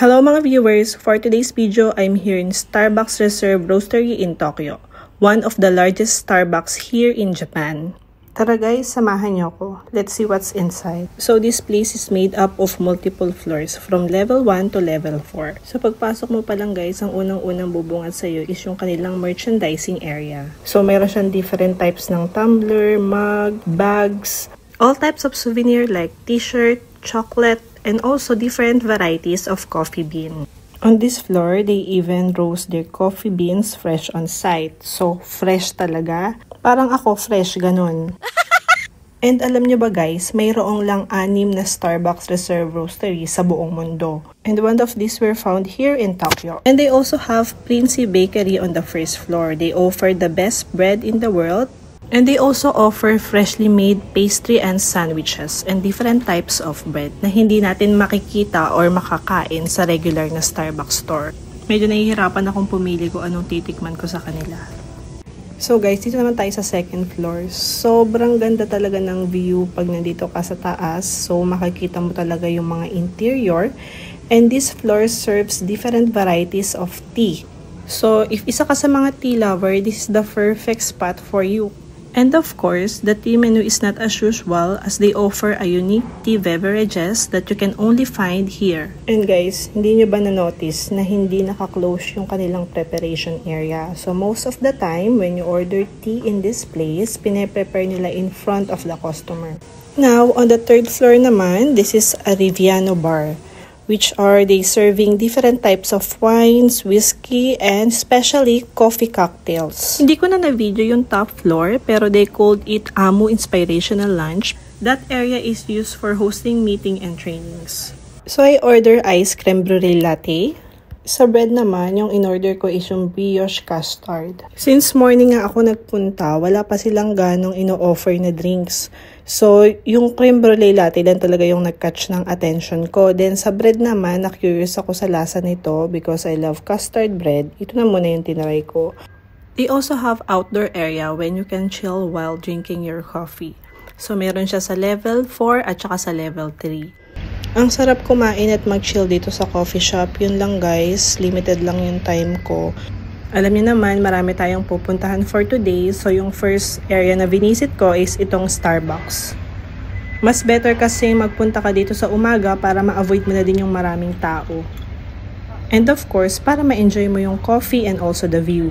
Hello mga viewers! For today's video, I'm here in Starbucks Reserve Roastery in Tokyo, one of the largest Starbucks here in Japan. Tara guys, samahan niyo ako. Let's see what's inside. So this place is made up of multiple floors from level 1 to level 4. So pagpasok mo pa lang guys, ang unang-unang bubungad sa iyo is yung kanilang merchandising area. So meron siyang different types ng tumbler, mug, bags, all types of souvenir like t-shirt, chocolate, and also different varieties of coffee bean. On this floor, they even roast their coffee beans fresh on site. So, fresh talaga. Parang ako fresh, ganun. And alam nyo ba guys, mayroong lang 6 na Starbucks Reserve Roastery sa buong mundo. And one of these were found here in Tokyo. And they also have Princi Bakery on the first floor. They offer the best bread in the world. And they also offer freshly made pastry and sandwiches and different types of bread na hindi natin makikita or makakain sa regular na Starbucks store. Medyo nahihirapan akong pumili kung anong titikman ko sa kanila. So guys, dito naman tayo sa second floor. Sobrang ganda talaga ng view pag nandito ka sa taas. So makikita mo talaga yung mga interior. And this floor serves different varieties of tea. So if isa ka sa mga tea lover, this is the perfect spot for you. And of course, the tea menu is not as usual as they offer a unique tea beverages that you can only find here. And guys, hindi nyo ba na-notice na hindi naka-close yung kanilang preparation area? So most of the time, when you order tea in this place, pine-prepare nila in front of the customer. Now, on the third floor naman, this is a Riviano bar, which are they serving different types of wines, whiskey, and especially coffee cocktails. Hindi ko na na-video yung top floor, pero they called it Amu Inspirational Lunch. That area is used for hosting meeting and trainings. So I order ice creme brulee latte. Sa bread naman, yung in-order ko is yung brioche custard. Since morning nga ako nagpunta, wala pa silang ganong ino-offer na drinks. So, yung creme brulee latte lang talaga yung nag-catch ng attention ko. Then, sa bread naman, na-curious ako sa lasa nito because I love custard bread. Ito na muna yung tinry ko. They also have outdoor area when you can chill while drinking your coffee. So, meron siya sa level 4 at saka sa level 3. Ang sarap kumain at mag-chill dito sa coffee shop. Yun lang guys, limited lang yung time ko. Alam niyo naman, marami tayong pupuntahan for today. So yung first area na vinisit ko is itong Starbucks. Mas better kasi magpunta ka dito sa umaga para ma-avoid mo na din yung maraming tao. And of course, para ma-enjoy mo yung coffee and also the view.